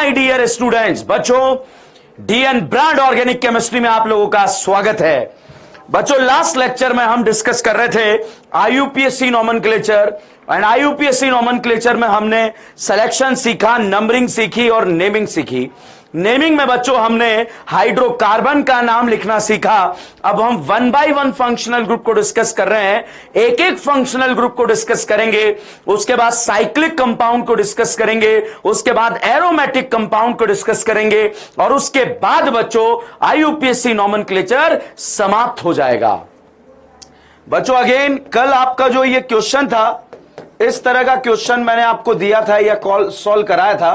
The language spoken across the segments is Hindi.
माय डियर स्टूडेंट्स, बच्चों डीएन ब्रांड ऑर्गेनिक केमिस्ट्री में आप लोगों का स्वागत है। बच्चों लास्ट लेक्चर में हम डिस्कस कर रहे थे आईयूपीएससी नोमेनक्लेचर एंड आईयूपीएससी नोमेनक्लेचर में हमने सिलेक्शन सीखा, नंबरिंग सीखी और नेमिंग सीखी। नेमिंग में बच्चों हमने हाइड्रोकार्बन का नाम लिखना सीखा। अब हम 1 बाय 1 फंक्शनल ग्रुप को डिस्कस कर रहे हैं, एक एक फंक्शनल ग्रुप को डिस्कस करेंगे, उसके बाद साइक्लिक कंपाउंड को डिस्कस करेंगे, उसके बाद एरोमेटिक कंपाउंड को डिस्कस करेंगे और उसके बाद बच्चों आईयूपीएससी नोमेनक्लेचर समाप्त हो जाएगा। बच्चों अगेन कल आपका जो ये क्वेश्चन था, इस तरह का क्वेश्चन मैंने आपको दिया था या कॉल सॉल्व कराया था,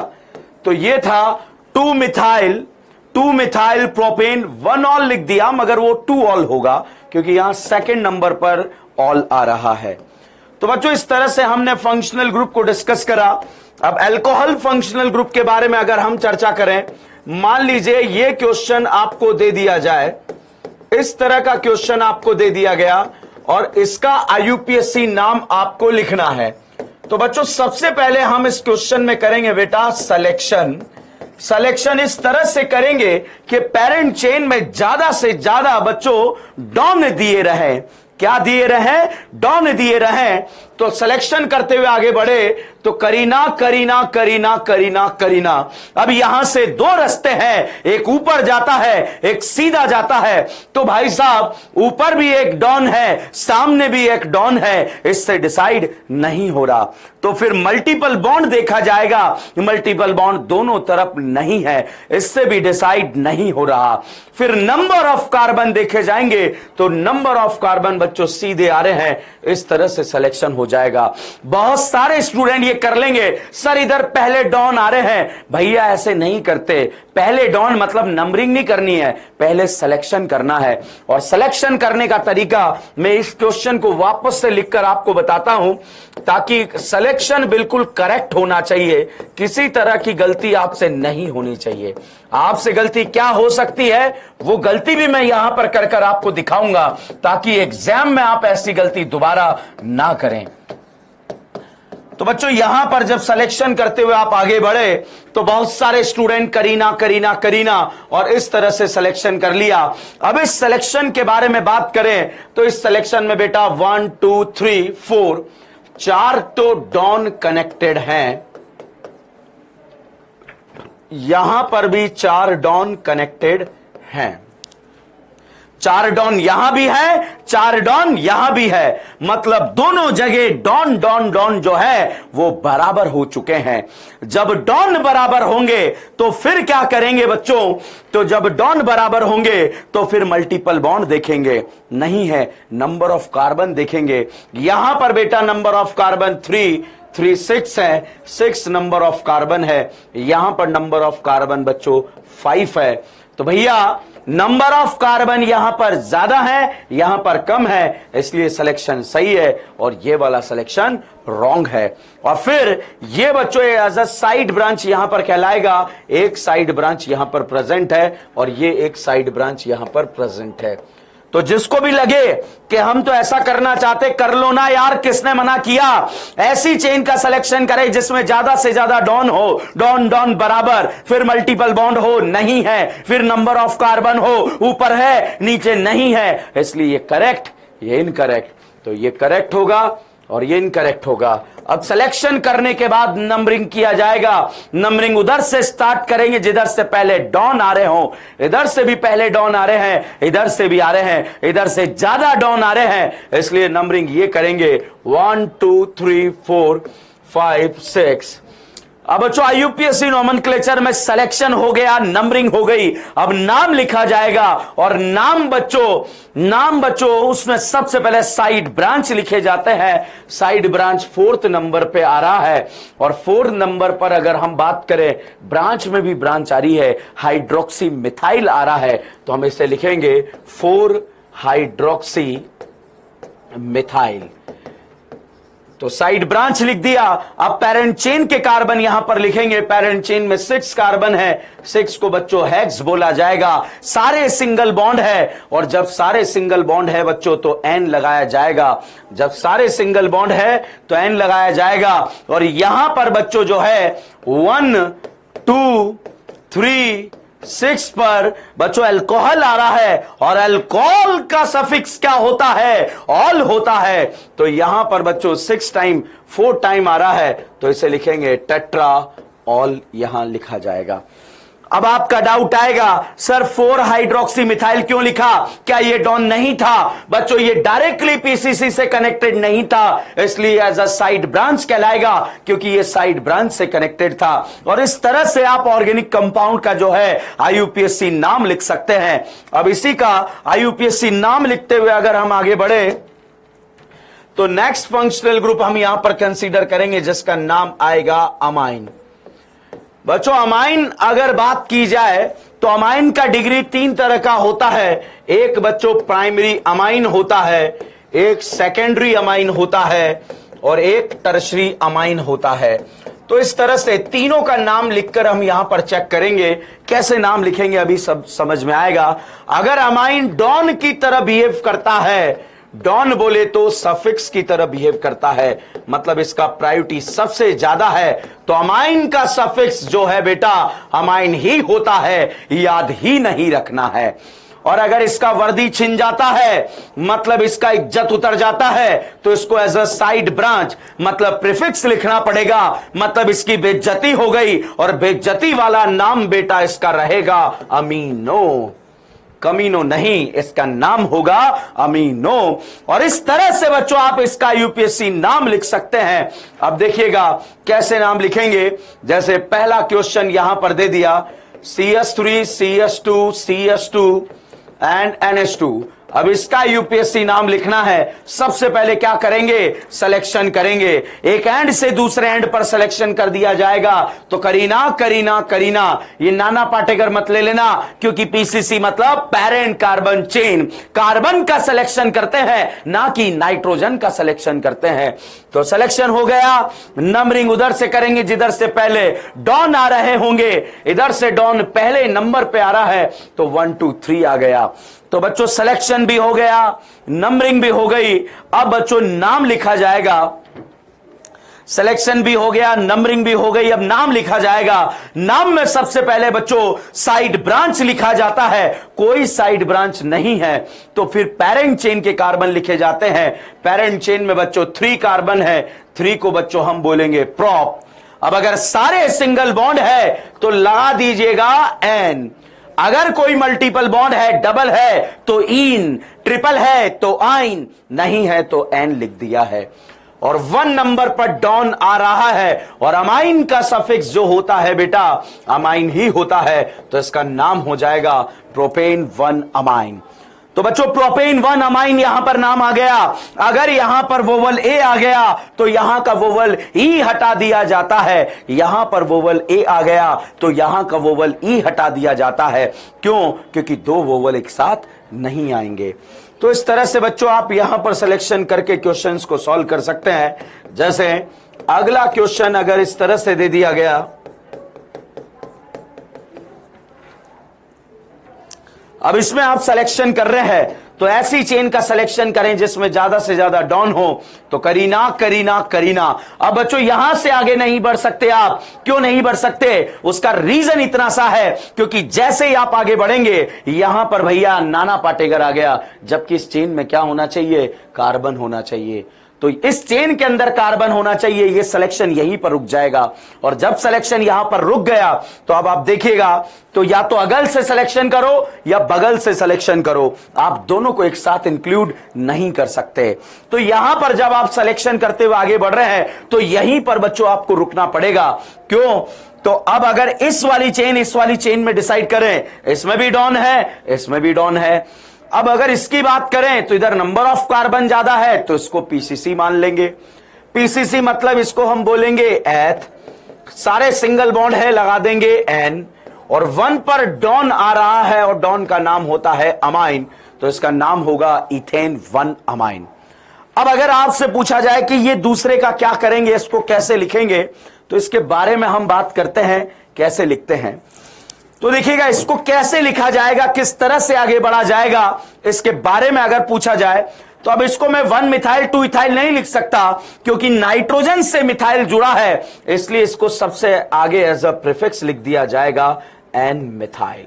तो ये था 2 मिथाइल प्रोपेन 1 ऑल लिख दिया, मगर वो 2 ऑल होगा क्योंकि यहां सेकंड नंबर पर ऑल आ रहा है। तो बच्चों इस तरह से हमने फंक्शनल ग्रुप को डिस्कस करा। अब अल्कोहल फंक्शनल ग्रुप के बारे में अगर हम चर्चा करें, मान लीजिए ये क्वेश्चन आपको दे दिया जाए, इस तरह का क्वेश्चन आपको दे दिया गया और इसका आईयूपीएससी नाम आपको लिखना है। तो बच्चों सबसे पहले हम इस क्वेश्चन में करेंगे बेटा सिलेक्शन इस तरह से करेंगे कि पेरेंट चेन में ज्यादा से ज्यादा बच्चों डॉन दिए रहे। क्या दिए रहे? डॉन दिए रहे। तो सिलेक्शन करते हुए आगे बढ़े तो करीना करीना करीना करीना करीना। अब यहां से 2 रास्ते हैं, एक ऊपर जाता है, एक सीधा जाता है। तो भाई साहब ऊपर भी एक डॉन है, सामने भी एक डॉन है, इससे डिसाइड नहीं हो रहा। तो फिर मल्टीपल बॉन्ड देखा जाएगा, मल्टीपल बॉन्ड दोनों तरफ नहीं है, इससे भी डिसाइड नहीं हो रहा। फिर नंबर ऑफ कार्बन देखे जाएंगे तो नंबर ऑफ कार्बन बच्चों सीधे आ रहे हैं, इस तरह से सिलेक्शन हो जाएगा। बहुत सारे स्टूडेंट ये कर लेंगे, सर इधर पहले डॉन आ रहे हैं। भैया ऐसे नहीं करते, पहले डॉन मतलब नंबरिंग नहीं करनी है, पहले सिलेक्शन करना है। और सिलेक्शन करने का तरीका मैं इस क्वेश्चन को वापस से लिखकर आपको बताता हूं, ताकि सिलेक्शन बिल्कुल करेक्ट होना चाहिए, किसी तरह की गलती आपसे नहीं होनी चाहिए। आपसे गलती क्या हो सकती है वो गलती भी मैं यहां पर कर आपको दिखाऊंगा, ताकि एग्जाम में आप ऐसी गलती दोबारा ना करें। तो बच्चों यहां पर जब सिलेक्शन करते हुए आप आगे बढ़े तो बहुत सारे स्टूडेंट करीना करीना करीना और इस तरह से सिलेक्शन कर लिया। अब इस सिलेक्शन के बारे में बात करें तो इस सिलेक्शन में बेटा 1 2 3 4 4 तो डॉन कनेक्टेड हैं, यहां पर भी 4 डॉन कनेक्टेड हैं। 4 डॉन यहां भी है, 4 डॉन यहां भी है, मतलब दोनों जगह डॉन डॉन डॉन जो है वो बराबर हो चुके हैं। जब डॉन बराबर होंगे तो फिर क्या करेंगे बच्चों? तो जब डॉन बराबर होंगे तो फिर मल्टीपल बॉन्ड देखेंगे, नहीं है नंबर ऑफ कार्बन देखेंगे। यहां पर बेटा नंबर ऑफ कार्बन 3 6 है, 6 नंबर ऑफ कार्बन है। यहां पर नंबर ऑफ कार्बन बच्चों 5 है। तो भैया नंबर ऑफ कार्बन यहां पर ज्यादा है, यहां पर कम है, इसलिए सिलेक्शन सही है और ये वाला सिलेक्शन रॉन्ग है। और फिर ये बच्चों एज अ साइड ब्रांच यहां पर कहलाएगा, एक साइड ब्रांच यहां पर प्रेजेंट है और ये एक साइड ब्रांच यहां पर प्रेजेंट है। तो जिसको भी लगे कि हम तो ऐसा करना चाहते, कर लो ना यार, किसने मना किया? ऐसी चेन का सिलेक्शन करें जिसमें ज्यादा से ज्यादा डॉन हो, डॉन डॉन बराबर, फिर मल्टीपल बॉन्ड हो, नहीं है, फिर नंबर ऑफ कार्बन हो, ऊपर है नीचे नहीं है, इसलिए ये करेक्ट ये इनकरेक्ट। तो ये करेक्ट होगा और ये इनकरेक्ट होगा। अब सिलेक्शन करने के बाद नंबरिंग किया जाएगा। नंबरिंग उधर से स्टार्ट करेंगे जिधर से पहले डॉन आ रहे हो, इधर से भी पहले डॉन आ रहे हैं, इधर से भी आ रहे हैं, इधर से ज्यादा डॉन आ रहे हैं, इसलिए नंबरिंग ये करेंगे 1 2 3 4 5 6। अब बच्चों आईयूपीएससी नोमेनक्लेचर में सिलेक्शन हो गया, नंबरिंग हो गई, अब नाम लिखा जाएगा। और नाम बच्चों उसमें सबसे पहले साइड ब्रांच लिखे जाते हैं। साइड ब्रांच 4th नंबर पे आ रहा है और 4th नंबर पर अगर हम बात करें, ब्रांच में भी ब्रांच आ रही है, हाइड्रोक्सी मिथाइल आ रहा है, तो हम इसे लिखेंगे 4 हाइड्रोक्सी मिथाइल। तो साइड ब्रांच लिख दिया। अब पेरेंट चेन के कार्बन यहां पर लिखेंगे, पेरेंट चेन में 6 कार्बन है, 6 को बच्चों हेक्स बोला जाएगा। सारे सिंगल बॉन्ड है और जब सारे सिंगल बॉन्ड है बच्चों तो एन लगाया जाएगा। जब सारे सिंगल बॉन्ड है तो एन लगाया जाएगा। और यहां पर बच्चों जो है 1 2 2, 3, 6 पर बच्चों अल्कोहल आ रहा है और अल्कोहल का सफिक्स क्या होता है? ऑल होता है। तो यहां पर बच्चों 6 टाइम 4 टाइम आ रहा है, तो इसे लिखेंगे टेट्रा ऑल, यहां लिखा जाएगा। अब आपका डाउट आएगा, सर 4 हाइड्रोक्सी मिथाइल क्यों लिखा? क्या ये डॉन नहीं था? बच्चों ये डायरेक्टली पीसीसी से कनेक्टेड नहीं था, इसलिए एज अ साइड ब्रांच कहलाएगा, क्योंकि ये साइड ब्रांच से कनेक्टेड था। और इस तरह से आप ऑर्गेनिक कंपाउंड का जो है आईयूपीएसी नाम लिख सकते हैं। अब इसी का आईयूपीएसी नाम लिखते हुए अगर हम आगे बढ़े तो नेक्स्ट फंक्शनल ग्रुप हम यहां पर कंसीडर करेंगे जिसका नाम आएगा अमाइन। बच्चों अमाइन अगर बात की जाए तो अमाइन का डिग्री 3 तरह का होता है। एक बच्चों प्राइमरी अमाइन होता है, एक सेकेंडरी अमाइन होता है और एक टर्शरी अमाइन होता है। तो इस तरह से तीनों का नाम लिखकर हम यहां पर चेक करेंगे। कैसे नाम लिखेंगे अभी सब समझ में आएगा। अगर अमाइन डॉन की तरह बिहेव करता है, डॉन बोले तो सफिक्स की तरह बिहेव करता है, मतलब इसका प्रायोरिटी सबसे ज्यादा है, तो अमाइन का सफिक्स जो है बेटा अमाइन ही होता है, याद ही नहीं रखना है। और अगर इसका वर्दी छिन जाता है, मतलब इसका इज्जत उतर जाता है, तो इसको एज अ साइड ब्रांच मतलब प्रीफिक्स लिखना पड़ेगा, मतलब इसकी बेइज्जती हो गई और बेइज्जती वाला नाम बेटा इसका रहेगा अमीनो, कमीनो नहीं, इसका नाम होगा अमीनो। और इस तरह से बच्चों आप इसका यूपीएससी नाम लिख सकते हैं। अब देखिएगा कैसे नाम लिखेंगे। जैसे पहला क्वेश्चन यहां पर दे दिया CS3 CS2 CS2 and NH2। अब इसका यूपीएससी नाम लिखना है। सबसे पहले क्या करेंगे? सिलेक्शन करेंगे। एक एंड से दूसरे एंड पर सिलेक्शन कर दिया जाएगा। तो करीना करीना करीना, ये नाना पाटेकर मत ले लेना, क्योंकि पीसीसी मतलब पेरेंट कार्बन चेन, कार्बन का सिलेक्शन करते हैं ना कि नाइट्रोजन का सिलेक्शन करते हैं। तो सिलेक्शन हो गया। नंबरिंग उधर से करेंगे जिधर से पहले डॉन आ रहे होंगे, इधर से डॉन पहले नंबर पे आ रहा है, तो 1 2 3 आ गया। तो बच्चों सिलेक्शन भी हो गया, नंबरिंग भी हो गई। अब बच्चों नाम लिखा जाएगा। सिलेक्शन भी हो गया, नंबरिंग भी हो गई, अब नाम लिखा जाएगा। नाम में सबसे पहले बच्चों साइड ब्रांच लिखा जाता है। कोई साइड ब्रांच नहीं है तो फिर पेरेंट चेन के कार्बन लिखे जाते हैं। पेरेंट चेन में बच्चों 3 कार्बन है, 3 को बच्चों हम बोलेंगे प्रोप। अब अगर सारे सिंगल बॉन्ड है तो लगा दीजिएगा एन। अगर कोई मल्टीपल बॉन्ड है, डबल है तो इन, ट्रिपल है तो आइन, नहीं है तो एन लिख दिया है। और 1 नंबर पर डॉन आ रहा है और अमाइन का सफिक्स जो होता है बेटा अमाइन ही होता है, तो इसका नाम हो जाएगा प्रोपेन 1 अमाइन। तो बच्चों प्रोपेन 1 अमाइन यहां पर नाम आ गया। अगर यहां पर वोवल ए आ गया तो यहां का वोवल ई हटा दिया जाता है। यहां पर वोवल ए आ गया तो यहां का वोवल ई हटा दिया जाता है। क्यों? क्योंकि 2 वोवल एक साथ नहीं आएंगे। तो इस तरह से बच्चों आप यहां पर सिलेक्शन करके क्वेश्चंस को सॉल्व कर सकते हैं। जैसे अगला क्वेश्चन अगर इस तरह से दे दिया गया, अब इसमें आप सिलेक्शन कर रहे हैं तो ऐसी चेन का सिलेक्शन करें जिसमें ज्यादा से ज्यादा डॉन हो। तो करीना करीना करीना। अब बच्चों यहां से आगे नहीं बढ़ सकते आप। क्यों नहीं बढ़ सकते? उसका रीजन इतना सा है क्योंकि जैसे ही आप आगे बढ़ेंगे यहां पर भैया नाना पाटेकर आ गया, जबकि इस चेन में क्या होना चाहिए? कार्बन होना चाहिए। तो इस चेन के अंदर कार्बन होना चाहिए। ये सिलेक्शन यहीं पर रुक जाएगा। और जब सिलेक्शन यहां पर रुक गया तो अब आप देखिएगा, तो या तो अगल से सिलेक्शन करो या बगल से सिलेक्शन करो, आप दोनों को एक साथ इंक्लूड नहीं कर सकते। तो यहां पर जब आप सिलेक्शन करते हुए आगे बढ़ रहे हैं तो यहीं पर बच्चों आपको रुकना पड़ेगा। क्यों? तो अब अगर इस वाली चेन में डिसाइड करें, इसमें भी डॉन है, इसमें भी डॉन है। अब अगर इसकी बात करें तो इधर नंबर ऑफ कार्बन ज्यादा है तो इसको पीसीसी मान लेंगे। पीसीसी मतलब इसको हम बोलेंगे एथ। सारे सिंगल बॉन्ड है, लगा देंगे एन। और 1 पर डॉन आ रहा है और डॉन का नाम होता है अमाइन, तो इसका नाम होगा इथेन 1 अमाइन। अब अगर आपसे पूछा जाए कि ये दूसरे का क्या करेंगे, इसको कैसे लिखेंगे, तो इसके बारे में हम बात करते हैं कैसे लिखते हैं। तो देखिएगा इसको कैसे लिखा जाएगा, किस तरह से आगे बढ़ा जाएगा, इसके बारे में अगर पूछा जाए तो अब इसको मैं 1 मिथाइल 2 इथाइल नहीं लिख सकता, क्योंकि नाइट्रोजन से मिथाइल जुड़ा है, इसलिए इसको सबसे आगे एज अ प्रीफिक्स लिख दिया जाएगा एन मिथाइल।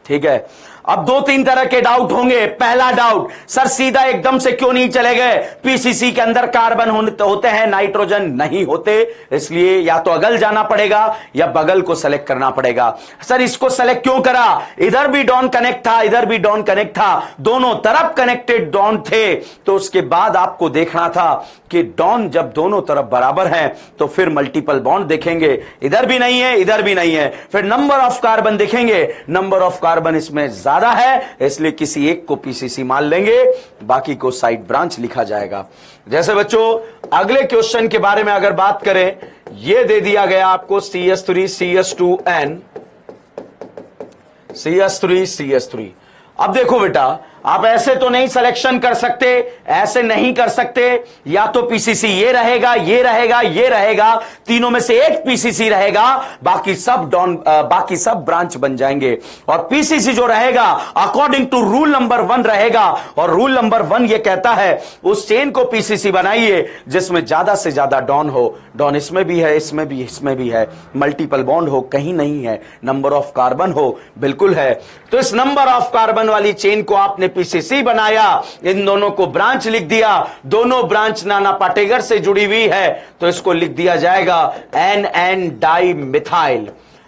ठीक है। अब 2-3 तरह के डाउट होंगे। पहला डाउट, सर सीधा एकदम से क्यों नहीं चले गए? पीसीसी के अंदर कार्बन होते हैं, नाइट्रोजन नहीं होते, इसलिए या तो अगल जाना पड़ेगा या बगल को सेलेक्ट करना पड़ेगा। सर इसको सेलेक्ट क्यों करा? इधर भी डॉन कनेक्ट था, इधर भी डॉन कनेक्ट था, दोनों तरफ कनेक्टेड डॉन थे, तो उसके बाद आपको देखना था कि डॉन जब दोनों तरफ बराबर हैं तो फिर मल्टीपल बॉन्ड देखेंगे। इधर भी नहीं है, इधर भी नहीं है, फिर नंबर ऑफ कार्बन देखेंगे, नंबर ऑफ कार्बन इसमें ज्यादा है, इसलिए किसी एक को पीसीसी मान लेंगे, बाकी को साइड ब्रांच लिखा जाएगा। जैसे बच्चों अगले क्वेश्चन के बारे में अगर बात करें, यह दे दिया गया आपको CH3 CH2N CH3 CH3। अब देखो बेटा, आप ऐसे तो नहीं सिलेक्शन कर सकते, ऐसे नहीं कर सकते, या तो पीसीसी ये रहेगा, ये रहेगा, ये रहेगा, तीनों में से एक पीसीसी रहेगा, बाकी सब ब्रांच बन जाएंगे। और पीसीसी जो रहेगा अकॉर्डिंग टू रूल नंबर 1 रहेगा, और रूल नंबर 1 ये कहता है उस चेन को पीसीसी बनाइए जिसमें ज्यादा से ज्यादा डॉन हो। डॉन इसमें भी है, इसमें भी, इसमें भी है, मल्टीपल बॉन्ड हो कहीं नहीं है, नंबर ऑफ कार्बन हो बिल्कुल है। तो इस नंबर ऑफ कार्बन वाली चेन को आपने पीसीसी बनाया, इन दोनों को ब्रांच लिख दिया, दोनों ब्रांच नाना पाटेगर से जुड़ी हुई है, तो इसको लिख दिया जाएगा NN डाइमिथाइल।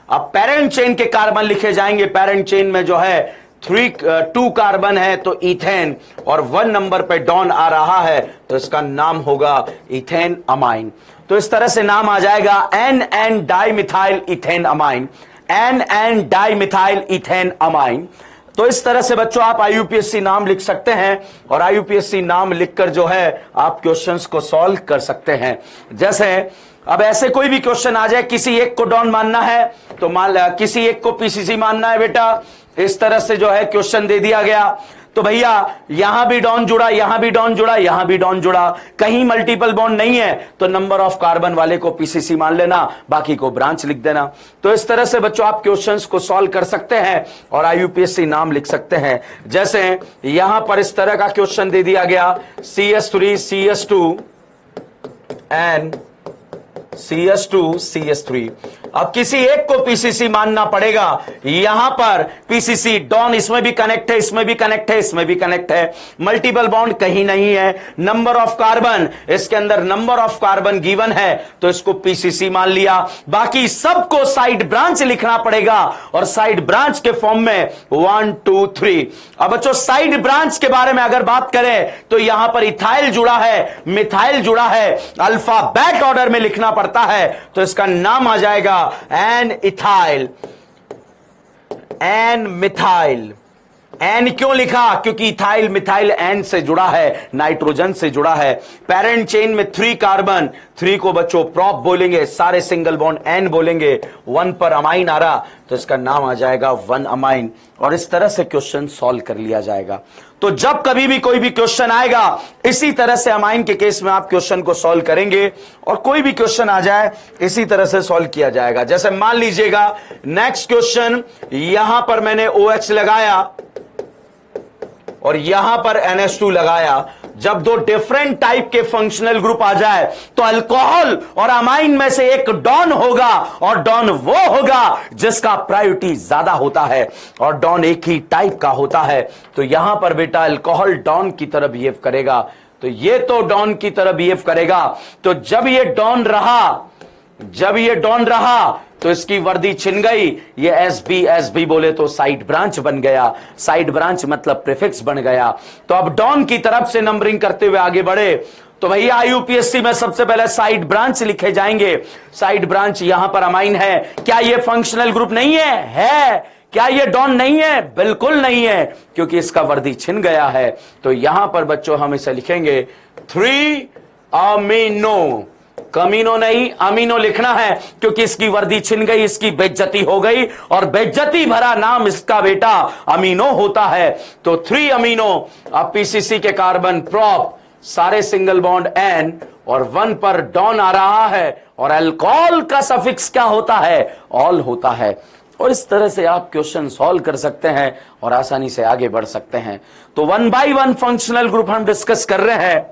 अब पेरेंट चेन के कार्बन लिखे जाएंगे, पेरेंट चेन में जो है 2 कार्बन है तो इथेन, और 1 नंबर पे डॉन आ रहा है तो इसका नाम होगा इथेन अमाइन। तो इस तरह से नाम आ जाएगा NN dimethyl ethane amine, NN dimethyl ethane amine. तो इस तरह से बच्चों आप IUPAC नाम लिख सकते हैं, और IUPAC नाम लिखकर जो है आप क्वेश्चंस को सॉल्व कर सकते हैं। जैसे अब ऐसे कोई भी क्वेश्चन आ जाए, किसी एक को डॉन मानना है तो किसी एक को पीसीसी मानना है बेटा, इस तरह से जो है क्वेश्चन दे दिया गया, तो भैया यहां भी डॉन जुड़ा, यहां भी डॉन जुड़ा, यहां भी डॉन जुड़ा, कहीं मल्टीपल बॉन्ड नहीं है, तो नंबर ऑफ कार्बन वाले को पीसीसी मान लेना, बाकी को ब्रांच लिख देना। तो इस तरह से बच्चों आप क्वेश्चंस को सॉल्व कर सकते हैं और IUPAC नाम लिख सकते हैं। जैसे यहां पर इस तरह का क्वेश्चन दे दिया गया, CH3 CH2 and CH2 CH3। अब किसी एक को पीसीसी मानना पड़ेगा, यहां पर पीसीसी डॉन इसमें भी कनेक्ट है, इसमें भी कनेक्ट है, इसमें भी कनेक्ट है, मल्टीपल बॉन्ड कहीं नहीं है, नंबर ऑफ कार्बन इसके अंदर नंबर ऑफ कार्बन गिवन है तो इसको पीसीसी मान लिया, बाकी सबको साइड ब्रांच लिखना पड़ेगा, और साइड ब्रांच के फॉर्म में 1 2 3। अब बच्चों साइड ब्रांच के बारे में अगर बात करें तो यहां पर इथाइल जुड़ा है, मिथाइल जुड़ा है, अल्फाबेट ऑर्डर में लिखना पड़ता है, तो इसका नाम आ जाएगा N ethyl, N methyl. N क्यों लिखा? क्योंकि इथाइल मिथाइल एन से जुड़ा है, नाइट्रोजन से जुड़ा है। पेरेंट चेन में 3 कार्बन, 3 को बच्चों प्रॉप बोलेंगे, सारे सिंगल बॉन्ड एन बोलेंगे, 1 पर अमाइन आ रहा तो इसका नाम आ जाएगा 1 अमाइन, और इस तरह से क्वेश्चन सॉल्व कर लिया जाएगा। तो जब कभी भी कोई भी क्वेश्चन आएगा, इसी तरह से अमाइन के केस में आप क्वेश्चन को सॉल्व करेंगे, और कोई भी क्वेश्चन आ जाए इसी तरह से सॉल्व किया जाएगा। जैसे मान लीजिएगा नेक्स्ट क्वेश्चन, यहां पर मैंने OH लगाया और यहां पर NH2 लगाया, जब 2 डिफरेंट टाइप के फंक्शनल ग्रुप आ जाए तो अल्कोहल और अमाइन में से एक डॉन होगा, और डॉन वो होगा जिसका प्रायोरिटी ज्यादा होता है, और डॉन एक ही टाइप का होता है। तो यहां पर बेटा अल्कोहल डॉन की तरह बिहेव करेगा, तो ये तो डॉन की तरह बिहेव करेगा, तो जब ये डॉन रहा तो इसकी वर्दी छिन गई, ये SB बोले तो साइड ब्रांच बन गया, साइड ब्रांच मतलब प्रीफिक्स बन गया। तो अब डॉन की तरफ से नंबरिंग करते हुए आगे बढ़े, तो भैया IUPAC में सबसे पहले साइड ब्रांच लिखे जाएंगे। साइड ब्रांच यहां पर अमाइन है, क्या ये फंक्शनल ग्रुप नहीं है? क्या ये डॉन नहीं है? बिल्कुल नहीं है, क्योंकि इसका वर्दी छिन गया है। तो यहां पर बच्चों हम इसे लिखेंगे 3 अमीनो, कमीनो नहीं अमीनो लिखना है, क्योंकि इसकी वर्दी छिन गई, इसकी बेइज्जती हो गई, और बेइज्जती भरा नाम इसका बेटा अमीनो होता है। तो 3 अमीनो। अब पीसीसी के कार्बन प्रॉप, सारे सिंगल बॉन्ड एन, और 1 पर डॉन आ रहा है, और अल्कोहल का सफिक्स क्या होता है? ऑल होता है। और इस तरह से आप क्वेश्चन सॉल्व कर सकते हैं और आसानी से आगे बढ़ सकते हैं। तो 1 बाय 1 फंक्शनल ग्रुप हम डिस्कस कर रहे हैं।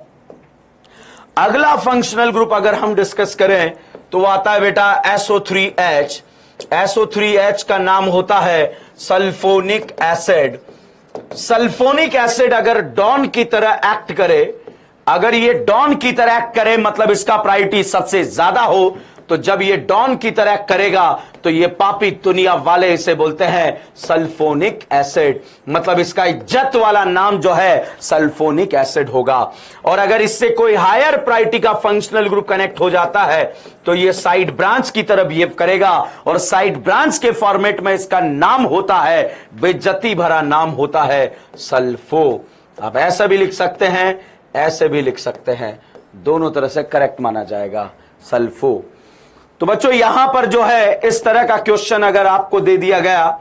अगला फंक्शनल ग्रुप अगर हम डिस्कस करें तो वो आता है बेटा SO3H। SO3H का नाम होता है सल्फोनिक एसिड। सल्फोनिक एसिड अगर डॉन की तरह एक्ट करे, अगर ये डॉन की तरह एक्ट करे मतलब इसका प्रायोरिटी सबसे ज्यादा हो, तो जब ये डॉन की तरह करेगा तो ये पापी दुनिया वाले इसे बोलते हैं सल्फोनिक एसिड, मतलब इसका इज्जत वाला नाम जो है सल्फोनिक एसिड होगा। और अगर इससे कोई हायर प्रायोरिटी का फंक्शनल ग्रुप कनेक्ट हो जाता है तो ये साइड ब्रांच की तरह बिहेव करेगा, और साइड ब्रांच के फॉर्मेट में इसका नाम होता है, बेइज्जती भरा नाम होता है सल्फो। आप ऐसा भी लिख सकते हैं, ऐसे भी लिख सकते हैं, दोनों तरह से करेक्ट माना जाएगा सल्फो। तो बच्चों यहां पर जो है इस तरह का क्वेश्चन अगर आपको दे दिया गया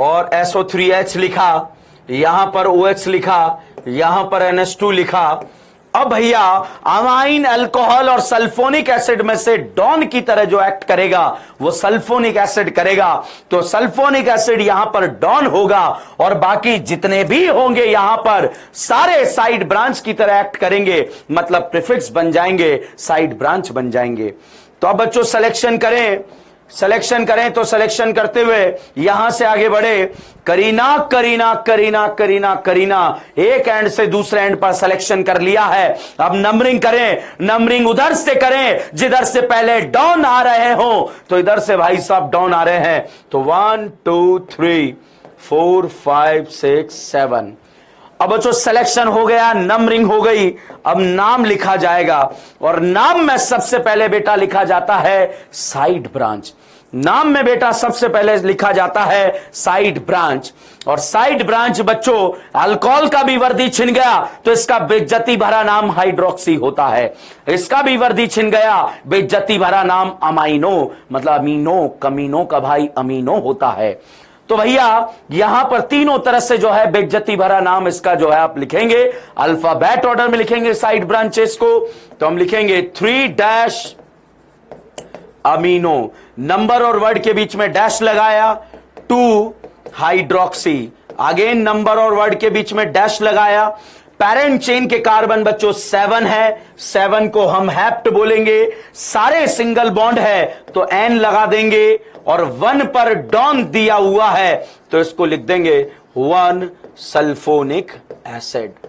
और SO3H लिखा, यहां पर OH लिखा, यहां पर NH2 लिखा, अब भैया अमाइन अल्कोहल और सल्फोनिक एसिड में से डॉन की तरह जो एक्ट करेगा वो सल्फोनिक एसिड करेगा, तो सल्फोनिक एसिड यहां पर डॉन होगा और बाकी जितने भी होंगे यहां पर सारे साइड ब्रांच की तरह एक्ट करेंगे, मतलब प्रीफिक्स बन जाएंगे, साइड ब्रांच बन जाएंगे। तो अब बच्चों सिलेक्शन करें तो सिलेक्शन करते हुए यहां से आगे बढ़े, करीना करीना करीना करीना करीना, एक एंड से दूसरे एंड पर सिलेक्शन कर लिया है। अब नंबरिंग करें, नंबरिंग उधर से करें जिधर से पहले डॉन आ रहे हो, तो इधर से भाई साहब डॉन आ रहे हैं, तो 1 2 3 4 5 6 7। अब बच्चों सिलेक्शन हो गया, नंबरिंग हो गई, अब नाम लिखा जाएगा, और नाम में सबसे पहले बेटा लिखा जाता है साइड ब्रांच। नाम में बेटा सबसे पहले लिखा जाता है साइड ब्रांच, और साइड ब्रांच बच्चों अल्कोहल का भी वर्दी छिन गया तो इसका बेइज्जती भरा नाम हाइड्रोक्सी होता है, इसका भी वर्दी छिन गया, बेइज्जती भरा नाम अमाइनो, मतलब अमीनो, कमीनो का भाई अमीनो होता है। तो भैया यहां पर तीनों तरह से जो है बेइज्जती भरा नाम इसका जो है आप लिखेंगे, अल्फाबेट ऑर्डर में लिखेंगे साइड ब्रांचेस को, तो हम लिखेंगे 3 अमीनो, नंबर और वर्ड के बीच में डैश लगाया, 2 हाइड्रोक्सी, अगेन नंबर और वर्ड के बीच में डैश लगाया, पैरेंट चेन के कार्बन बच्चों 7 है, 7 को हम हेप्ट बोलेंगे, सारे सिंगल बॉन्ड है तो N लगा देंगे, और 1 पर डॉन दिया हुआ है तो इसको लिख देंगे 1 सल्फोनिक एसिड।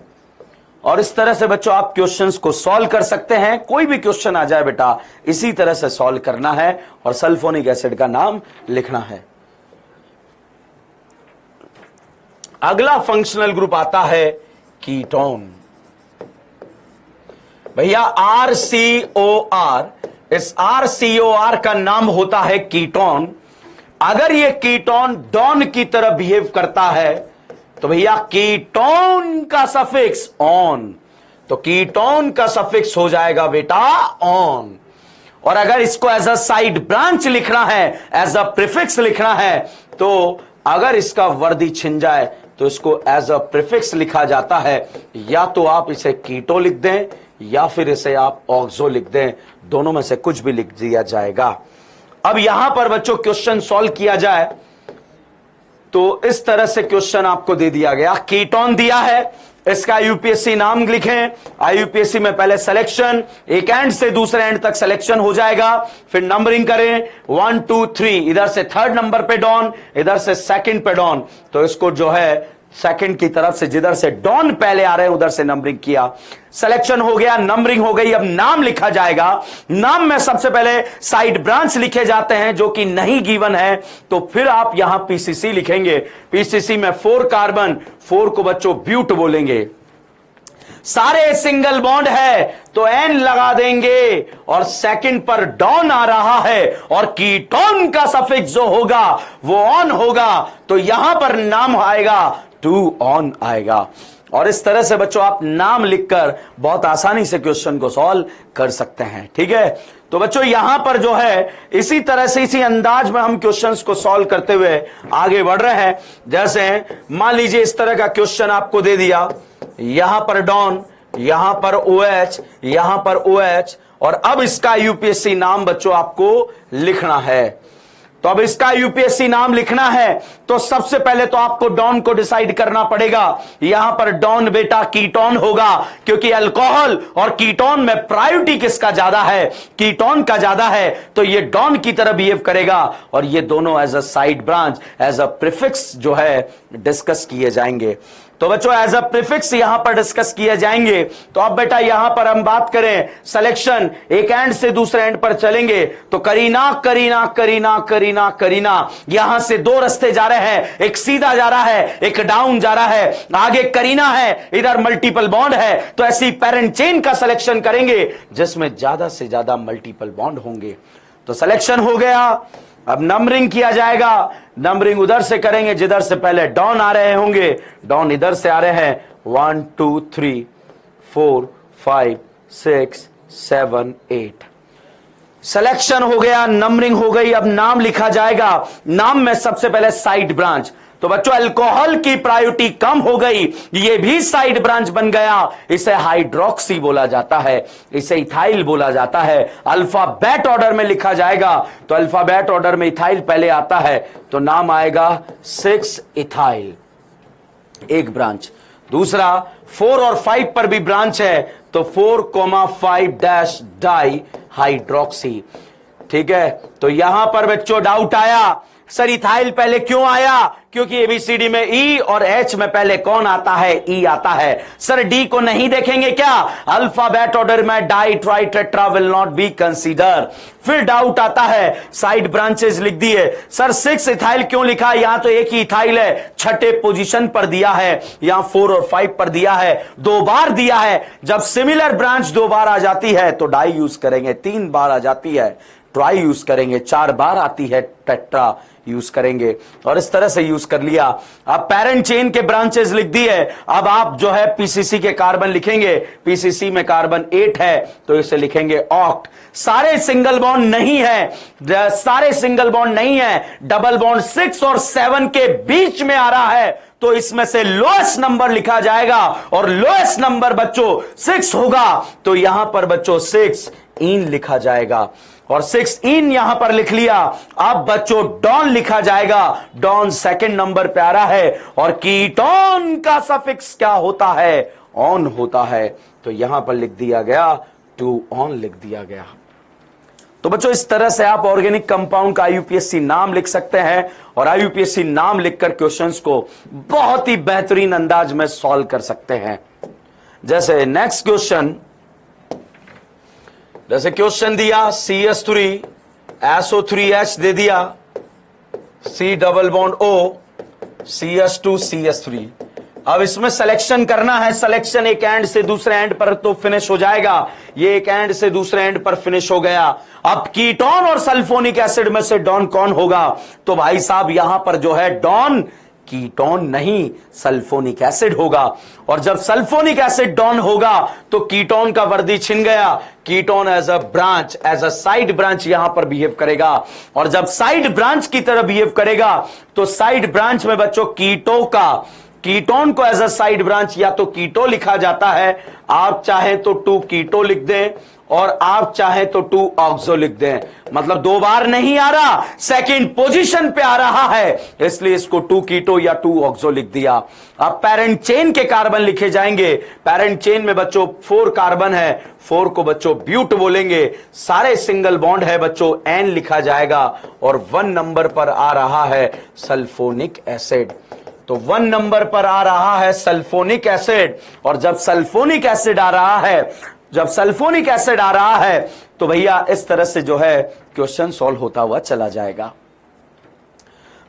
और इस तरह से बच्चों आप क्वेश्चंस को सॉल्व कर सकते हैं, कोई भी क्वेश्चन आ जाए बेटा इसी तरह से सॉल्व करना है और सल्फोनिक एसिड का नाम लिखना है। अगला फंक्शनल ग्रुप आता है कीटोन। भैया RCOR, इस RCOR का नाम होता है कीटोन। अगर ये कीटोन डॉन की तरह बिहेव करता है तो भैया कीटोन का सफिक्स ऑन, तो कीटोन का सफिक्स हो जाएगा बेटा ऑन। और अगर इसको एज अ साइड ब्रांच लिखना है, एज अ प्रीफिक्स लिखना है, तो अगर इसका वर्दी छिन जाए तो इसको एज अ प्रीफिक्स लिखा जाता है, या तो आप इसे कीटो लिख दें या फिर इसे आप ऑक्सो लिख दें, दोनों में से कुछ भी लिख दिया जाएगा। अब यहां पर बच्चों क्वेश्चन सॉल्व किया जाए तो इस तरह से क्वेश्चन आपको दे दिया गया, कीटोन दिया है, इसका यूपीएससी नाम लिखें, आईयूपीएससी में पहले सिलेक्शन, एक एंड से दूसरे एंड तक सिलेक्शन हो जाएगा, फिर नंबरिंग करें 1 2 3, इधर से 3rd नंबर पे डॉन, इधर से 2nd पे डॉन, तो इसको जो है सेकंड की तरफ से जिधर से डॉन पहले आ रहे हैं उधर से नंबरिंग किया, सिलेक्शन हो गया, नंबरिंग हो गई, अब नाम लिखा जाएगा। नाम में सबसे पहले साइड ब्रांच लिखे जाते हैं जो कि नहीं गिवन है, तो फिर आप यहां पीसीसी लिखेंगे, पीसीसी में 4 कार्बन, 4 को बच्चों ब्यूट बोलेंगे, सारे सिंगल बॉन्ड है तो N लगा देंगे, और सेकंड पर डॉन आ रहा है और कीटोन का सफिक्स जो होगा वो ऑन होगा, तो यहां पर नाम आएगा 2 ऑन आएगा। और इस तरह से बच्चों आप नाम लिखकर बहुत आसानी से क्वेश्चन को सॉल्व कर सकते हैं, ठीक है। तो बच्चों यहां पर जो है इसी तरह से इसी अंदाज में हम क्वेश्चंस को सॉल्व करते हुए आगे बढ़ रहे हैं। जैसे मान लीजिए इस तरह का क्वेश्चन आपको दे दिया, यहां पर डॉन, यहां पर OH, यहां पर OH, और अब इसका यूपीएससी नाम बच्चों आपको लिखना है। तो अब इसका यूपीएससी नाम लिखना है तो सबसे पहले तो आपको डॉन को डिसाइड करना पड़ेगा। यहां पर डॉन बेटा कीटोन होगा, क्योंकि अल्कोहल और कीटोन में प्रायोरिटी किसका ज्यादा है, कीटोन का ज्यादा है, तो ये डॉन की तरह बिहेव करेगा। और ये दोनों as a side branch, as a prefix जो है डिस्कस किए जाएंगे। तो बच्चों एज अ प्रीफिक्स यहां पर डिस्कस किए जाएंगे। तो अब बेटा यहां पर हम बात करें सिलेक्शन, एक एंड से दूसरे एंड पर चलेंगे तो करीना करीना करीना करीना करीना, यहां से दो रास्ते जा रहे हैं, एक सीधा जा रहा है, एक डाउन जा रहा है, आगे करीना है, इधर मल्टीपल बॉन्ड है। तो ऐसी पेरेंट चेन का सिलेक्शन करेंगे जिसमें ज्यादा से ज्यादा मल्टीपल बॉन्ड होंगे। तो सिलेक्शन हो गया, अब नंबरिंग किया जाएगा। नंबरिंग उधर से करेंगे जिधर से पहले डॉन आ रहे होंगे, डॉन इधर से आ रहे हैं 1 2 3 4 5 6 7 8। सिलेक्शन हो गया, नंबरिंग हो गई, अब नाम लिखा जाएगा। नाम में सबसे पहले साइड ब्रांच। तो बच्चों अल्कोहल की प्रायोरिटी कम हो गई, ये भी साइड ब्रांच बन गया। इसे हाइड्रोक्सी बोला जाता है, इसे इथाइल बोला जाता है। अल्फाबेट ऑर्डर में लिखा जाएगा तो अल्फाबेट ऑर्डर में इथाइल पहले आता है तो नाम आएगा 6 इथाइल, एक ब्रांच। दूसरा 4 और 5 पर भी ब्रांच है तो 4,5 डाई हाइड्रोक्सी। ठीक है, तो यहां पर बच्चों डाउट आया सर इथाइल पहले क्यों आया, क्योंकि एबीसीडी में ई और एच में पहले कौन आता है, ई आता है। सर डी को नहीं देखेंगे क्या, अल्फाबेट ऑर्डर में di tri tetra will not be consider. फिर डाउट आता है, साइड ब्रांचेस लिख दिए। सर 6 इथाइल क्यों लिखा, यहां तो एक ही इथाइल है, छठे पोजीशन पर दिया है, यहां 4 और 5 पर दिया है, 2 बार दिया है। जब सिमिलर ब्रांच 2 बार आ जाती है तो डाई यूज करेंगे, 3 बार आ जाती है ट्राई यूज करेंगे, 4 बार आती है टेट्रा यूज करेंगे, और इस तरह से यूज कर लिया। अब पेरेंट चेन के ब्रांचेस लिख दिए। अब आप जो है पीसीसी के कार्बन लिखेंगे, पीसीसी में कार्बन 8 है तो इसे लिखेंगे ऑक्ट। सारे सिंगल बॉन्ड नहीं है, सारे सिंगल बॉन्ड नहीं है, डबल बॉन्ड 6 और 7 के बीच में आ रहा है तो इसमें से लोएस्ट नंबर लिखा जाएगा, और लोएस्ट नंबर बच्चों 6 होगा तो यहां पर बच्चों 6 इन लिखा जाएगा, और 6 इन यहां पर लिख लिया। अब बच्चों डॉन लिखा जाएगा, डॉन सेकंड नंबर पे आ रहा है, और कीटोन का सफिक्स क्या होता है, ऑन होता है, तो यहां पर लिख दिया गया, टू ऑन लिख दिया गया। तो बच्चों इस तरह से आप ऑर्गेनिक कंपाउंड का आईयूपीएससी नाम लिख सकते हैं, और आईयूपीएससी नाम लिखकर क्वेश्चंस को बहुत ही बेहतरीन अंदाज में सॉल्व कर सकते हैं। जैसे नेक्स्ट क्वेश्चन, जैसे क्वेश्चन दिया CH3 SO3H दे दिया, C double bond O CH2 CH3। अब इसमें सिलेक्शन करना है, सिलेक्शन एक एंड से दूसरे एंड पर तो फिनिश हो जाएगा, ये एक एंड से दूसरे एंड पर फिनिश हो गया। अब कीटोन और सल्फोनिक एसिड में से डॉन कौन होगा, तो भाई साहब यहां पर जो है डॉन कीटोन नहीं सल्फोनिक एसिड होगा, और जब सल्फोनिक एसिड डॉन होगा तो कीटोन का वर्दी छिन गया। Ketone as a branch, as a side branch यहां पर बिहेव करेगा, और जब साइड ब्रांच की तरह बिहेव करेगा तो साइड ब्रांच में बच्चों कीटोन को एज अ साइड ब्रांच या तो कीटो लिखा जाता है, आप चाहे तो 2 कीटो लिख दें, और आप चाहे तो 2 ऑक्सो लिख दें। मतलब 2 बार नहीं आ रहा, सेकंड पोजीशन पे आ रहा है, इसलिए इसको 2 कीटो या 2 ऑक्सो लिख दिया। अब पेरेंट चेन के कार्बन लिखे जाएंगे। पेरेंट चेन में बच्चों 4 कार्बन है, 4 को बच्चों ब्यूट बोलेंगे। सारे सिंगल बॉन्ड है बच्चों, एन लिखा जाएगा, और 1 नंबर पर आ रहा है सल्फोनिक एसिड। तो 1 नंबर पर आ रहा है सल्फोनिक एसिड, और जब सल्फोनिक एसिड आ रहा है, जब सल्फोनिक एसिड आ रहा है तो भैया इस तरह से जो है क्वेश्चन सॉल्व होता हुआ चला जाएगा।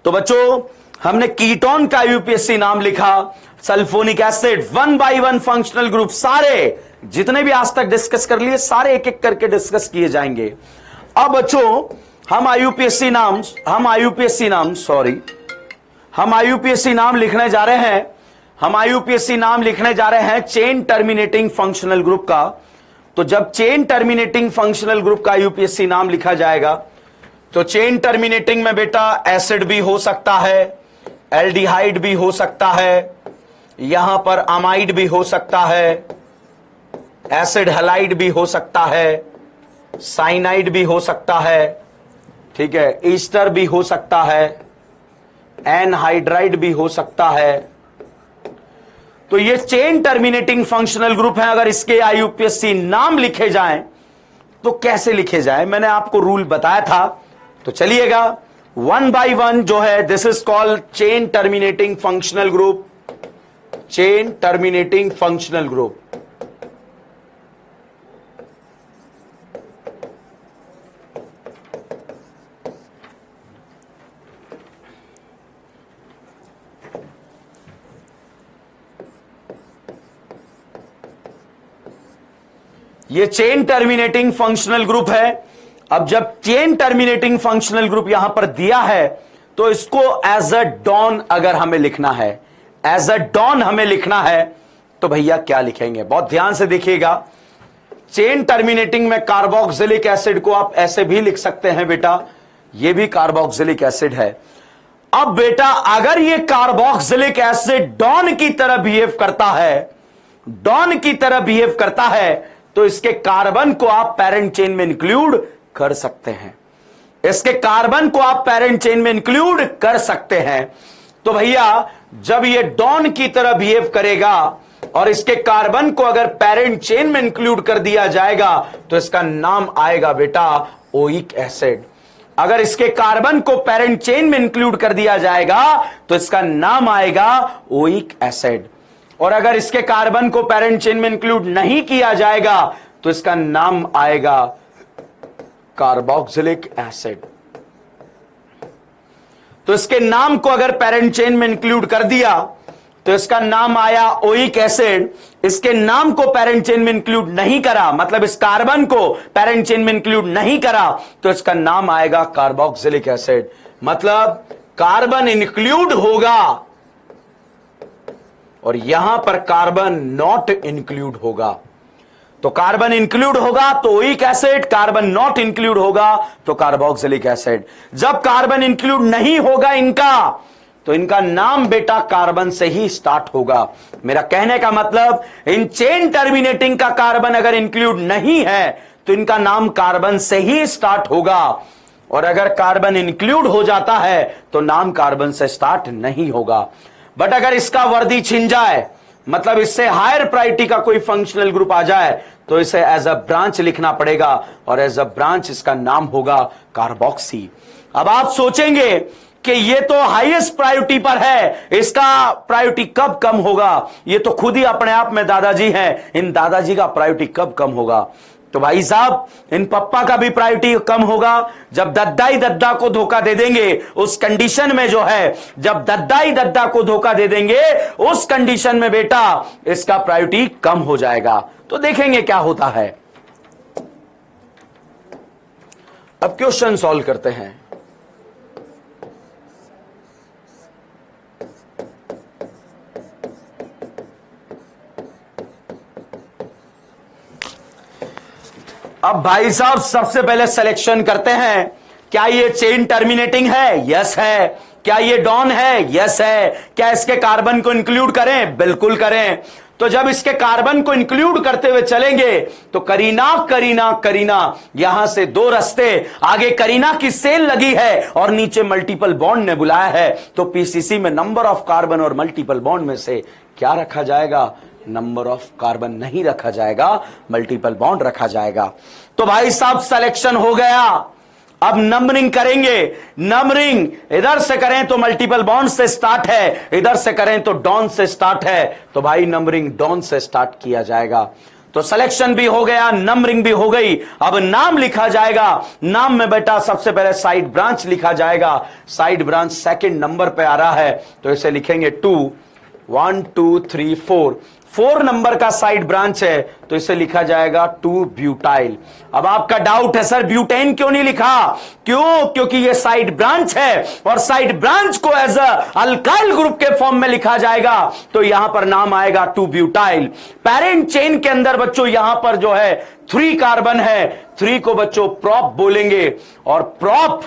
तो बच्चों हमने कीटोन का यूपीएससी नाम लिखा, sulphonic acid 1 by 1 functional group, सारे जितने भी आज तक डिस्कस कर लिए सारे एक एक करके डिस्कस किए जाएंगे। अब बच्चों हम आईयूपीएससी नाम लिखने जा रहे हैं, हम आईयूपीएससी नाम लिखने जा रहे हैं चेन टर्मिनेटिंग फंक्शनल ग्रुप का। तो जब चेन टर्मिनेटिंग फंक्शनल ग्रुप का यूपीएससी नाम लिखा जाएगा तो चेन टर्मिनेटिंग में बेटा एसिड भी हो सकता है, एल्डिहाइड भी हो सकता है, यहां पर अमाइड भी हो सकता है, एसिड हैलाइड भी हो सकता है, साइनाइड भी हो सकता है। ठीक है, ईस्टर भी हो सकता है, एनहाइड्राइड भी हो सकता है। तो ये चेन टर्मिनेटिंग फंक्शनल ग्रुप है। अगर इसके आईयूपीएससी नाम लिखे जाएं तो कैसे लिखे जाएं, मैंने आपको रूल बताया था। तो चलिएगा वन बाय वन जो है, this is called chain terminating functional group. Chain terminating functional group, ये चेन टर्मिनेटिंग फंक्शनल ग्रुप है। अब जब चेन टर्मिनेटिंग फंक्शनल ग्रुप यहां पर दिया है तो इसको एज अ डॉन अगर हमें लिखना है, एज अ डॉन हमें लिखना है तो भैया क्या लिखेंगे, बहुत ध्यान से देखिएगा। चेन टर्मिनेटिंग में कार्बोक्सिलिक एसिड को आप ऐसे भी लिख सकते हैं बेटा, ये भी कार्बोक्सिलिक एसिड है। अब बेटा अगर ये कार्बोक्सिलिक एसिड डॉन की तरह बिहेव करता है, डॉन की तरह बिहेव करता है, तो इसके कार्बन को आप पैरेंट चेन में इंक्लूड कर सकते हैं। इसके कार्बन को आप पैरेंट चेन में इंक्लूड कर सकते हैं। तो भैया जब ये डॉन की तरह बिहेव करेगा और इसके कार्बन को अगर पैरेंट चेन में इंक्लूड कर दिया जाएगा तो इसका नाम आएगा बेटा ओइक एसिड। अगर इसके कार्बन को पैरेंट चेन में इंक्लूड कर दिया जाएगा तो इसका नाम आएगा ओइक एसिड। और अगर इसके कार्बन को पैरेंट चेन में इंक्लूड नहीं किया जाएगा तो इसका नाम आएगा कार्बोक्सिलिक एसिड। तो इसके नाम को अगर पैरेंट चेन में इंक्लूड कर दिया तो इसका नाम आया ओइक एसिड। इसके नाम को पैरेंट चेन में इंक्लूड नहीं करा, मतलब इस कार्बन को पैरेंट चेन में इंक्लूड नहीं करा, तो इसका नाम आएगा कार्बोक्सिलिक एसिड। मतलब कार्बन इंक्लूड होगा और यहां पर कार्बन नॉट इंक्लूड होगा। तो कार्बन इंक्लूड होगा तो oic acid, carbon not include होगा तो कार्बोक्सिलिक एसिड। जब कार्बन इंक्लूड नहीं होगा इनका तो इनका नाम बेटा कार्बन से ही स्टार्ट होगा। मेरा कहने का मतलब इन चेन टर्मिनेटिंग का कार्बन अगर इंक्लूड नहीं है तो इनका नाम कार्बन से ही स्टार्ट होगा, और अगर कार्बन इंक्लूड हो जाता है तो नाम कार्बन से स्टार्ट नहीं होगा। बट अगर इसका वर्दी छिन जाए, मतलब इससे हायर प्रायोरिटी का कोई फंक्शनल ग्रुप आ जाए, तो इसे एज अ ब्रांच लिखना पड़ेगा और एज अ ब्रांच इसका नाम होगा कार्बोक्सी। अब आप सोचेंगे कि ये तो हाईएस्ट प्रायोरिटी पर है, इसका प्रायोरिटी कब कम होगा? ये तो खुद ही अपने आप में दादाजी हैं, इन दादाजी का प्रायोरिटी कब कम होगा? तो भाई साहब इन पप्पा का भी प्रायोरिटी कम होगा जब दद्दा ही दद्दा को धोखा दे देंगे। उस कंडीशन में जो है, जब दद्दा ही दद्दा को धोखा दे देंगे उस कंडीशन में बेटा इसका प्रायोरिटी कम हो जाएगा। तो देखेंगे क्या होता है। अब क्वेश्चन सॉल्व करते हैं। अब भाई साहब सबसे पहले सिलेक्शन करते हैं, क्या ये चेन टर्मिनेटिंग है? यस है। क्या ये डॉन है? यस है। क्या इसके कार्बन को इंक्लूड करें? बिल्कुल करें। तो जब इसके कार्बन को इंक्लूड करते हुए चलेंगे तो करीना करीना करीना, यहां से दो रास्ते, आगे करीना की सेल लगी है और नीचे मल्टीपल बॉन्ड ने बुलाया है। तो पीसीसी में नंबर ऑफ कार्बन और मल्टीपल बॉन्ड में से क्या रखा जाएगा? नंबर ऑफ कार्बन नहीं रखा जाएगा, मल्टीपल बॉन्ड रखा जाएगा। तो भाई साहब सिलेक्शन हो गया। अब नंबरिंग करेंगे। नंबरिंग इधर से करें तो मल्टीपल बॉन्ड से स्टार्ट है, इधर से करें तो डॉन से स्टार्ट है। तो भाई नंबरिंग डॉन से स्टार्ट किया जाएगा। तो सिलेक्शन भी हो गया, नंबरिंग भी हो गई। अब नाम लिखा जाएगा। नाम में बेटा सबसे पहले साइड ब्रांच लिखा जाएगा। साइड ब्रांच सेकंड नंबर पे आ रहा है तो इसे लिखेंगे 2, 1 2 3 4। 4 नंबर का साइड ब्रांच है तो इसे लिखा जाएगा 2 ब्यूटाइल। अब आपका डाउट है सर ब्यूटेन क्यों नहीं लिखा? क्यों? क्योंकि ये साइड ब्रांच है और साइड ब्रांच को एज अ अल्काइल ग्रुप के फॉर्म में लिखा जाएगा तो यहां पर नाम आएगा 2 ब्यूटाइल। पैरेंट चेन के अंदर बच्चों यहां पर जो है 3 कार्बन है, 3 को बच्चों प्रॉप बोलेंगे और प्रॉप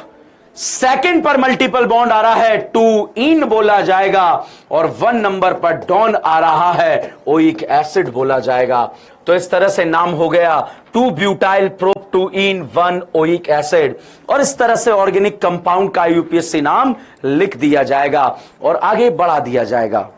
सेकंड पर मल्टीपल बॉन्ड आ रहा है, टू इन बोला जाएगा, और 1 नंबर पर डॉन आ रहा है, ओइक एसिड बोला जाएगा। तो इस तरह से नाम हो गया 2 ब्यूटाइल प्रोप 2 इन 1 ओइक एसिड, और इस तरह से ऑर्गेनिक कंपाउंड का यूपीएससी नाम लिख दिया जाएगा और आगे बढ़ा दिया जाएगा।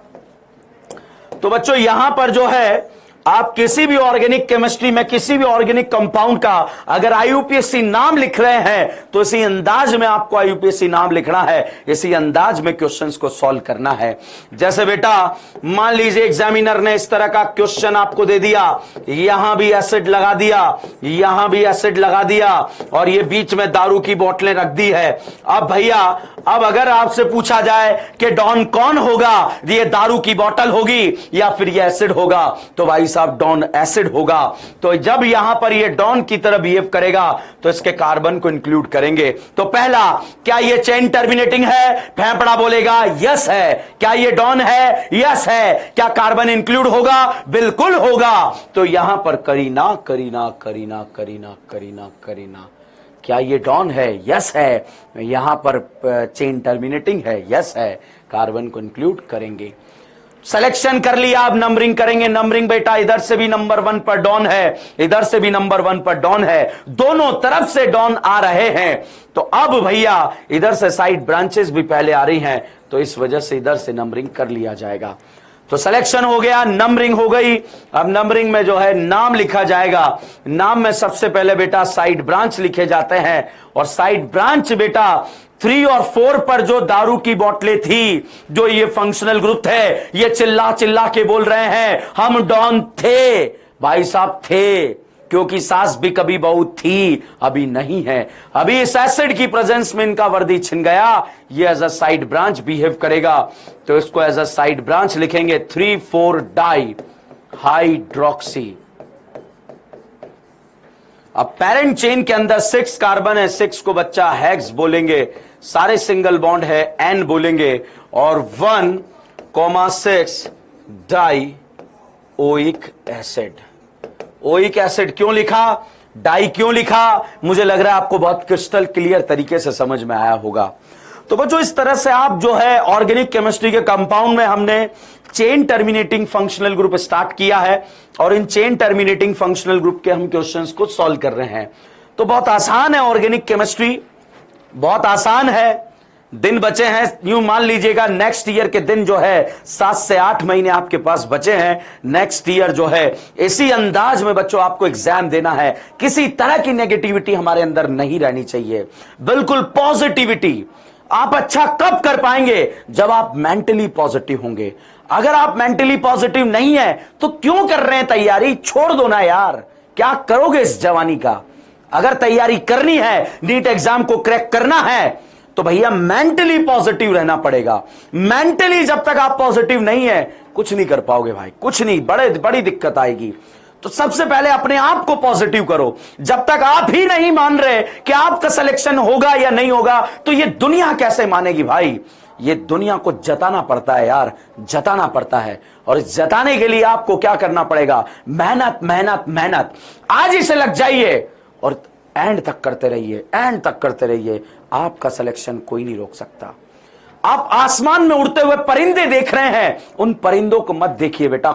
तो बच्चों यहां पर जो है आप किसी भी ऑर्गेनिक केमिस्ट्री में किसी भी ऑर्गेनिक कंपाउंड का अगर आईयूपीएससी नाम लिख रहे हैं तो इसी अंदाज में आपको आईयूपीएससी नाम लिखना है, इसी अंदाज में क्वेश्चंस को सॉल्व करना है। जैसे बेटा मान लीजिए एग्जामिनर ने इस तरह का क्वेश्चन आपको दे दिया, यहां भी एसिड लगा दिया, यहां भी एसिड लगा दिया, और ये बीच में दारू की बोतलें रख दी है। अब भैया अब अगर आपसे पूछा जाए कि डॉन कौन होगा, ये दारू की बोतल होगी या फिर ये एसिड होगा, तो भाई साहब डॉन एसिड होगा। तो जब यहां पर ये डॉन की तरह बिहेव करेगा तो इसके कार्बन को इंक्लूड करेंगे। तो पहला, क्या ये चेन टर्मिनेटिंग है? फेफड़ा बोलेगा यस है। क्या ये डॉन है? यस है। क्या कार्बन इंक्लूड होगा? बिल्कुल होगा। तो यहां पर करीना करीना करीना करीना करीना करीना, क्या ये डॉन है? यस है। यहां पर चेन टर्मिनेटिंग है? यस है। कार्बन को इंक्लूड करेंगे। सिलेक्शन कर लिया, अब नंबरिंग करेंगे। नंबरिंग बेटा इधर से भी नंबर 1 पर डॉन है, इधर से भी नंबर 1 पर डॉन है, दोनों तरफ से डॉन आ रहे हैं। तो अब भैया इधर से साइड ब्रांचेस भी पहले आ रही हैं, तो इस वजह से इधर से नंबरिंग कर लिया जाएगा। तो सिलेक्शन हो गया, नंबरिंग हो गई। अब नंबरिंग में जो है नाम लिखा जाएगा। नाम में सबसे पहले बेटा साइड ब्रांच लिखे जाते हैं, और साइड ब्रांच बेटा 3 और 4 पर जो दारू की बोतलें थी, जो ये फंक्शनल ग्रुप थे, ये चिल्ला चिल्ला के बोल रहे हैं हम डॉन थे। भाई साहब थे, क्योंकि सास भी कभी बहू थी, अभी नहीं है। अभी इस एसिड की प्रेजेंस में इनका वर्दी छिन गया, ये as a side branch behave करेगा, तो इसको एज अ साइड ब्रांच लिखेंगे 3,4 डाई हाइड्रोक्सी। अब पेरेंट चेन के अंदर 6 कार्बन है, 6 को बच्चा हेक्स बोलेंगे, सारे सिंगल बॉन्ड है एन बोलेंगे, और 1,6 die oic acid. Oic acid क्यों लिखा, डाई क्यों लिखा, मुझे लग रहा है आपको बहुत क्रिस्टल क्लियर तरीके से समझ में आया होगा। तो बच्चों इस तरह से आप जो है ऑर्गेनिक केमिस्ट्री के कंपाउंड में हमने chain terminating functional group start किया है, और in chain terminating functional group के हम क्वेश्चंस को सॉल्व कर रहे हैं। तो बहुत आसान है ऑर्गेनिक केमिस्ट्री, बहुत आसान है। दिन बचे हैं, यूं मान लीजिएगा नेक्स्ट ईयर के दिन जो है 7 से 8 महीने आपके पास बचे हैं। नेक्स्ट ईयर जो है इसी अंदाज में बच्चों आपको एग्जाम देना है। किसी तरह की नेगेटिविटी हमारे अंदर नहीं रहनी चाहिए, बिल्कुल पॉजिटिविटी। आप अच्छा कब कर पाएंगे? जब आप मेंटली पॉजिटिव होंगे। अगर आप मेंटली पॉजिटिव नहीं है तो क्यों कर रहे हैं तैयारी? छोड़ दो ना यार, क्या करोगे इस जवानी का? अगर तैयारी करनी है, नीट एग्जाम को क्रैक करना है, तो भैया मेंटली पॉजिटिव रहना पड़ेगा। मेंटली जब तक आप पॉजिटिव नहीं है कुछ नहीं कर पाओगे भाई, कुछ नहीं, बड़ी दिक्कत आएगी। तो सबसे पहले अपने आप को पॉजिटिव करो। जब तक आप ही नहीं मान रहे कि आपका सिलेक्शन होगा या नहीं होगा, तो ये दुनिया कैसे मानेगी भाई? ये दुनिया को जताना पड़ता है यार, जताना पड़ता है। और इस जताने के लिए आपको क्या करना पड़ेगा? मेहनत मेहनत मेहनत। आज ही से लग जाइए और एंड तक करते रहिए, एंड तक करते रहिए। आपका सिलेक्शन कोई नहीं रोक सकता। आप आसमान में उड़ते हुए परिंदे देख रहे हैं, उन परिंदों को मत देखिए बेटा,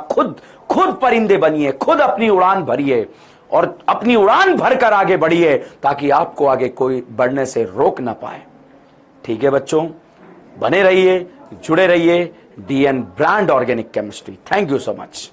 खुद परिंदे बनिए, खुद अपनी उड़ान भरिए, और अपनी उड़ान भरकर आगे बढ़िए, ताकि आपको आगे कोई बढ़ने से रोक ना पाए। ठीक है बच्चों, बने रहिए, जुड़े रहिए। DN brand organic chemistry. Thank you so much.